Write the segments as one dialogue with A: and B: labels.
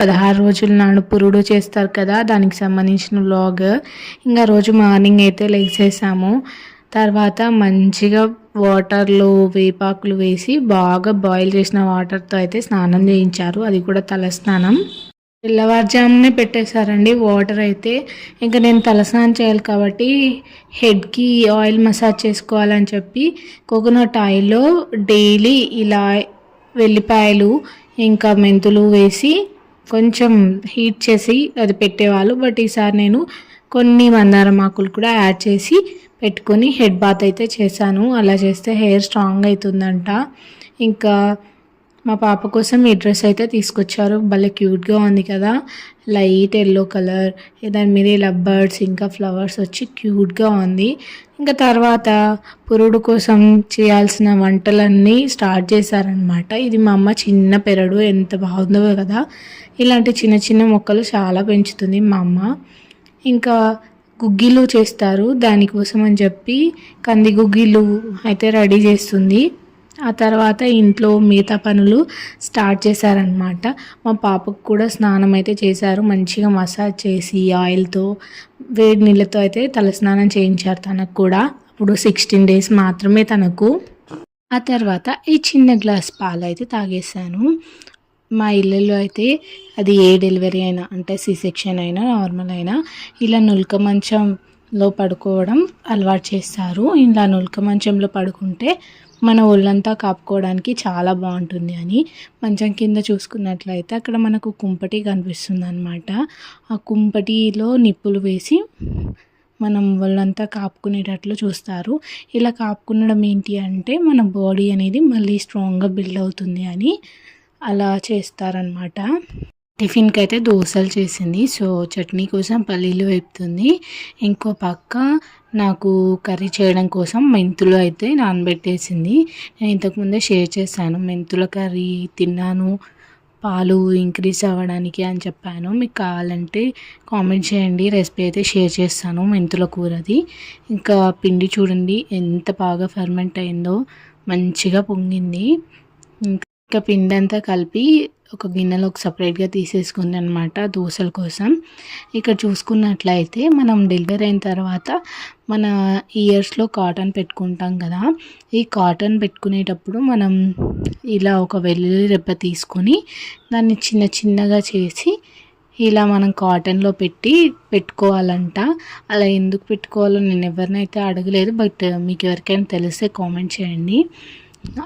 A: 16 రోజుల నాడు పురుడు చేస్తారు కదా, దానికి సంబంధించిన వ్లాగ్. ఇంకా రోజు మార్నింగ్ అయితే లేచేసాము. తర్వాత మంచిగా వాటర్లో వేపాకులు వేసి బాగా బాయిల్ చేసిన వాటర్తో అయితే స్నానం చేయించారు. అది కూడా తల స్నానం. తెల్లవారుజామునే పెట్టేశారండి వాటర్ అయితే. ఇంకా నేను తలస్నానం చేయాలి కాబట్టి హెడ్కి ఆయిల్ మసాజ్ చేసుకోవాలని చెప్పి కోకోనట్ ఆయిల్లో డైలీ ఇలా వెల్లిపాయలు ఇంకా మెంతులు వేసి కొంచెం హీట్ చేసి అది పెట్టేవాళ్ళు. బట్ ఈసారి నేను కొన్ని మందారం ఆకులు కూడా యాడ్ చేసి పెట్టుకొని హెడ్ బాత్ అయితే చేశాను. అలా చేస్తే హెయిర్ స్ట్రాంగ్ అవుతుందంట. ఇంకా మా పాప కోసం ఈ డ్రెస్ అయితే తీసుకొచ్చారు. భలే క్యూట్గా ఉంది కదా, లైట్ ఎల్లో కలర్, దాని మీద ఇలా బర్డ్స్ ఇంకా ఫ్లవర్స్ వచ్చి క్యూట్గా ఉంది. ఇంకా తర్వాత పురుడు కోసం చేయాల్సిన వంటలన్నీ స్టార్ట్ చేశారనమాట. ఇది మా అమ్మ చిన్న పెరడు, ఎంత బాగుందో కదా. ఇలాంటి చిన్న చిన్న మొక్కలు చాలా పెంచుతుంది మా అమ్మ. ఇంకా గుగ్గిలు చేస్తారు, దానికోసం అని చెప్పి కంది గుగ్గిలు అయితే రెడీ చేస్తుంది. ఆ తర్వాత ఇంట్లో మిగతా పనులు స్టార్ట్ చేశారనమాట. మా పాపకు కూడా స్నానం అయితే చేశారు. మంచిగా మసాజ్ చేసి ఆయిల్తో వేడి నీళ్ళతో అయితే తలస్నానం చేయించారు తనకు కూడా. అప్పుడు 16 days మాత్రమే తనకు. ఆ తర్వాత ఈ చిన్న గ్లాస్ పాలు అయితే తాగేశాను. మా ఇళ్ళల్లో అయితే అది ఏ డెలివరీ అయినా, అంటే సి సెక్షన్ అయినా నార్మల్ అయినా, ఇలా నులక మంచంలో పడుకోవడం అలవాటు చేస్తారు. ఇలా నులక మంచంలో పడుకుంటే మన ఒళ్ళంతా కాపుకోవడానికి చాలా బాగుంటుంది అని. మంచం కింద చూసుకున్నట్లయితే అక్కడ మనకు కుంపటి కనిపిస్తుంది అనమాట. ఆ కుంపటిలో నిప్పులు వేసి మనం ఒళ్ళంతా కాపుకునేటట్లు చూస్తారు. ఇలా కాపుకునడం ఏంటి అంటే మన బాడీ అనేది మళ్ళీ స్ట్రాంగ్గా బిల్డ్ అవుతుంది అని అలా చేస్తారనమాట. టిఫిన్కి అయితే దోశలు చేసింది. సో చట్నీ కోసం పల్లీలు వేపుతుంది. ఇంకో పక్క నాకు కర్రీ చేయడం కోసం మెంతులు అయితే నానబెట్టేసింది. నేను ఇంతకుముందే షేర్ చేశాను, మెంతుల కర్రీ తిన్నాను పాలు ఇంక్రీజ్ అవ్వడానికి అని చెప్పాను. మీకు కావాలంటే కామెంట్ చేయండి, రెసిపీ అయితే షేర్ చేస్తాను మెంతుల కూరది. ఇంకా పిండి చూడండి ఎంత బాగా ఫర్మెంట్ అయిందో, మంచిగా పొంగింది. ఇంకా పిండి అంతా కలిపి ఒక గిన్నెలోకి సపరేట్గా తీసేసుకుంది అనమాట దోశల కోసం. ఇక్కడ చూసుకున్నట్లయితే మనం డెలివరీ అయిన తర్వాత మన ఇయర్స్లో కాటన్ పెట్టుకుంటాం కదా, ఈ కాటన్ పెట్టుకునేటప్పుడు మనం ఇలా ఒక వెల్లుల్లి రెబ్బ తీసుకొని దాన్ని చిన్న చిన్నగా చేసి ఇలా మనం కాటన్లో పెట్టుకోవాలంట. అలా ఎందుకు పెట్టుకోవాలో నేను ఎవరినైతే అడగలేదు, బట్ మీకు ఎవరికైనా తెలిస్తే కామెంట్ చేయండి.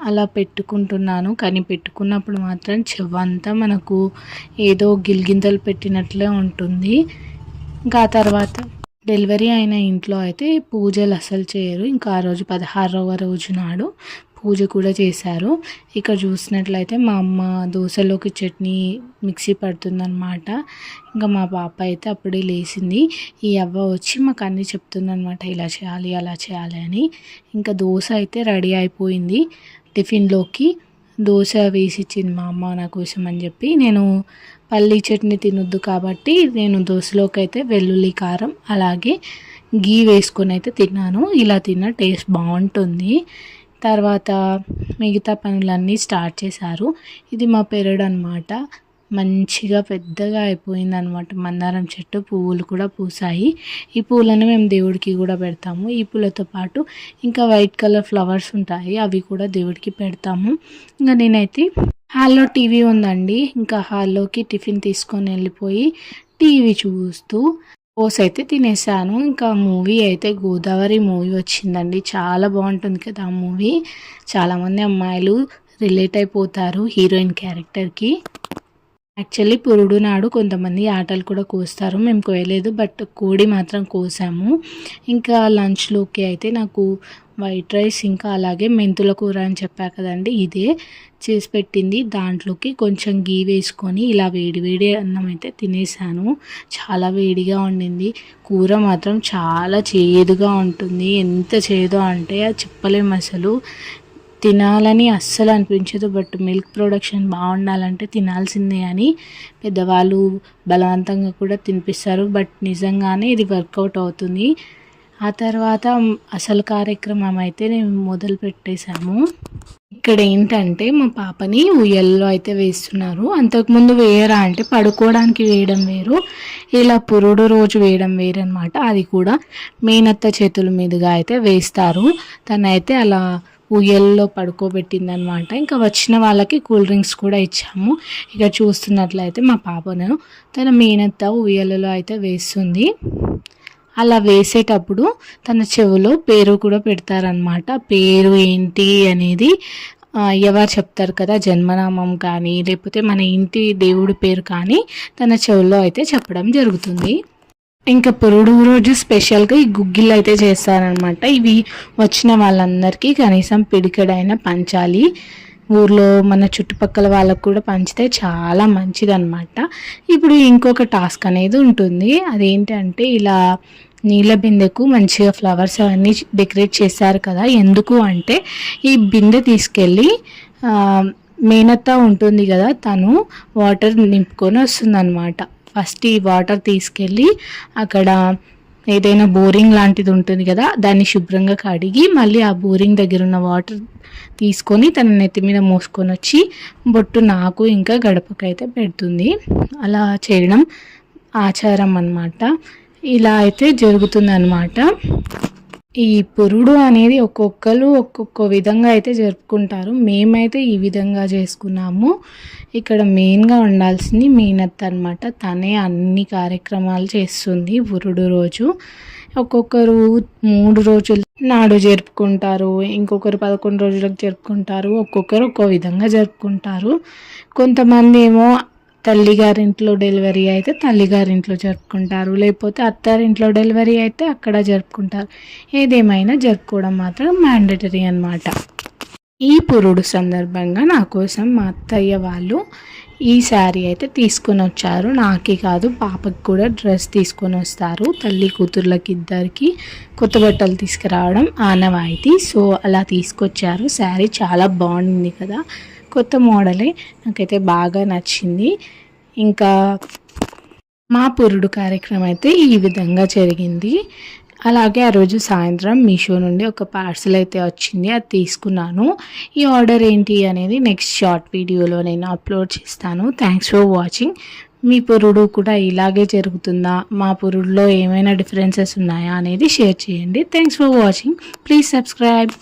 A: అలా పెట్టుకుంటున్నాను, కానీ పెట్టుకున్నప్పుడు మాత్రం చెవంతా మనకు ఏదో గిలిగింతలు పెట్టినట్లే ఉంటుంది. ఇంకా ఆ తర్వాత డెలివరీ అయిన ఇంట్లో అయితే పూజలు అసలు చేయరు. ఇంకా ఆ రోజు 16వ రోజు నాడు పూజ కూడా చేశారు. ఇక్కడ చూసినట్లయితే మా అమ్మ దోశలోకి చట్నీ మిక్సీ పడుతుందన్నమాట. ఇంకా మా పాప అయితే అప్పుడే లేచింది. ఈ అవ్వ వచ్చి మాకు అన్నీ చెప్తుందన్నమాట, ఇలా చేయాలి అలా చేయాలి అని. ఇంకా దోశ అయితే రెడీ అయిపోయింది. టిఫిన్లోకి దోశ వేసి ఇచ్చింది మా అమ్మ నా కోసం అని చెప్పి. నేను పల్లీ చట్నీ తినొద్దు కాబట్టి నేను దోశలోకి అయితే వెల్లుల్లి కారం అలాగే గీ వేసుకొని అయితే తిన్నాను. ఇలా తిన్న టేస్ట్ బాగుంటుంది. తర్వాత మిగతా పనులన్నీ స్టార్ట్ చేశారు. ఇది మా పెరడు అనమాట. మంచిగా పెద్దగా అయిపోయింది అనమాట. మందారం చెట్టు పువ్వులు కూడా పూసాయి. ఈ పూలను మేము దేవుడికి కూడా పెడతాము. ఈ పూలతో పాటు ఇంకా వైట్ కలర్ ఫ్లవర్స్ ఉంటాయి, అవి కూడా దేవుడికి పెడతాము. ఇంకా నేనైతే హాల్లో టీవీ ఉందండి, ఇంకా హాల్లోకి టిఫిన్ తీసుకొని వెళ్ళిపోయి టీవీ చూస్తూ దోశ అయితే తినేసాను. ఇంకా మూవీ అయితే గోదావరి మూవీ వచ్చిందండి, చాలా బాగుంటుంది కదా ఆ మూవీ. చాలామంది అమ్మాయిలు రిలేట్ అయిపోతారు హీరోయిన్ క్యారెక్టర్కి. యాక్చువల్లీ పురుడు నాడు కొంతమంది ఆటలు కూడా కోస్తారు, మేము కోయలేదు, బట్ కోడి మాత్రం కోసాము. ఇంకా లంచ్లోకి అయితే నాకు వైట్ రైస్ ఇంకా అలాగే మెంతుల కూర అని చెప్పా కదండి, ఇదే చేసి పెట్టింది. దాంట్లోకి కొంచెం గీ వేసుకొని ఇలా వేడి వేడి అన్నం అయితే తినేసాను. చాలా వేడిగా ఉండింది. కూర మాత్రం చాలా చేదుగా ఉంటుంది, ఎంత చేదో అంటే అది చెప్పలేము అసలు. తినాలని అస్సలు అనిపించదు, బట్ మిల్క్ ప్రొడక్షన్ బాగుండాలంటే తినాల్సిందే అని పెద్దవాళ్ళు బలవంతంగా కూడా తినిపిస్తారు. బట్ నిజంగానే ఇది వర్కౌట్ అవుతుంది. ఆ తర్వాత అసలు కార్యక్రమం అయితే నేను మొదలు పెట్టేశాము. ఇక్కడ ఏంటంటే మా పాపని ఉయ్యల్లో అయితే వేస్తున్నారు. అంతకుముందు వేయరా అంటే పడుకోవడానికి వేయడం వేరు, ఇలా పురుడు రోజు వేయడం వేరు అనమాట. అది కూడా మేనత్త చేతుల మీదుగా అయితే వేస్తారు. తనైతే అలా ఉయ్యల్లో పడుకోబెట్టిందనమాట. ఇంకా వచ్చిన వాళ్ళకి కూల్ డ్రింక్స్ కూడా ఇచ్చాము. ఇక చూస్తున్నట్లయితే మా పాపను తన మేనత్త ఉయ్యలలో అయితే వేస్తుంది. అలా వేసేటప్పుడు తన చెవిలో పేరు కూడా పెడతారనమాట. పేరు ఏంటి అనేది ఎవరు చెప్తారు కదా, జన్మనామం కానీ లేకపోతే మన ఇంటి దేవుడి పేరు కానీ తన చెవిలో అయితే చెప్పడం జరుగుతుంది. ఇంకా పురుడు రోజు స్పెషల్గా ఈ గుగ్గిళ్ళు అయితే చేస్తారనమాట. ఇవి వచ్చిన వాళ్ళందరికీ కనీసం పిడికెడైనా పంచాలి. ఊర్లో మన చుట్టుపక్కల వాళ్ళకు కూడా పంచితే చాలా మంచిదన్నమాట. ఇప్పుడు ఇంకొక టాస్క్ అనేది ఉంటుంది. అదేంటంటే ఇలా నీళ్ళ బిందెకు మంచిగా ఫ్లవర్స్ అవన్నీ డెకరేట్ చేశారు కదా. ఎందుకు అంటే ఈ బిందె తీసుకెళ్ళి మేనత్త ఉంటుంది కదా, తను వాటర్ నింపుకొని వస్తుందన్నమాట. ఫస్ట్ ఈ వాటర్ తీసుకెళ్ళి అక్కడ ఏదైనా బోరింగ్ లాంటిది ఉంటుంది కదా, దాన్ని శుభ్రంగా కడిగి మళ్ళీ ఆ బోరింగ్ దగ్గర ఉన్న వాటర్ తీసుకొని తన నెత్తి మీద మోసుకొని వచ్చి బొట్టు నాకు ఇంకా గడపకైతే పెడుతుంది. అలా చేయడం ఆచారం అన్నమాట. ఇలా అయితే జరుగుతుందన్నమాట. ఈ పురుడు అనేది ఒక్కొక్కరు ఒక్కొక్క విధంగా అయితే జరుపుకుంటారు. మేమైతే ఈ విధంగా చేసుకున్నాము. ఇక్కడ మెయిన్గా ఉండాల్సింది మేనత్త అనమాట. తనే అన్ని కార్యక్రమాలు చేస్తుంది పురుడు రోజు. ఒక్కొక్కరు 3 రోజుల నాడు జరుపుకుంటారు, ఇంకొకరు 11 రోజులకు జరుపుకుంటారు, ఒక్కొక్కరు ఒక్కో విధంగా జరుపుకుంటారు. కొంతమంది ఏమో తల్లిగారింట్లో డెలివరీ అయితే తల్లిగారింట్లో జరుపుకుంటారు, లేకపోతే అత్తారింట్లో డెలివరీ అయితే అక్కడ జరుపుకుంటారు. ఏదేమైనా జరుపుకోవడం మాత్రం మ్యాండేటరీ అన్నమాట. ఈ పురుడు సందర్భంగా నా కోసం మా అత్తయ్య వాళ్ళు ఈ శారీ అయితే తీసుకొని వచ్చారు. నాకే కాదు పాపకి కూడా డ్రెస్ తీసుకొని వస్తారు. తల్లి కూతుర్లకి ఇద్దరికి కొత్త బట్టలు తీసుకురావడం ఆనవాయితీ. సో అలా తీసుకొచ్చారు. శారీ చాలా బాగుంది కదా, కొత్త మోడలే, నాకైతే బాగా నచ్చింది. ఇంకా మా పురుడు కార్యక్రమం అయితే ఈ విధంగా జరిగింది. అలాగే ఆ రోజు సాయంత్రం మీషో నుండి ఒక పార్సల్ అయితే వచ్చింది, అది తీసుకున్నాను. ఈ ఆర్డర్ ఏంటి అనేది నెక్స్ట్ షార్ట్ వీడియోలో నేను అప్లోడ్ చేస్తాను. Thanks for watching. మీ పురుడు కూడా ఇలాగే జరుగుతుందా, మా పురుడులో ఏమైనా డిఫరెన్సెస్ ఉన్నాయా అనేది షేర్ చేయండి. Thanks for watching. Please subscribe.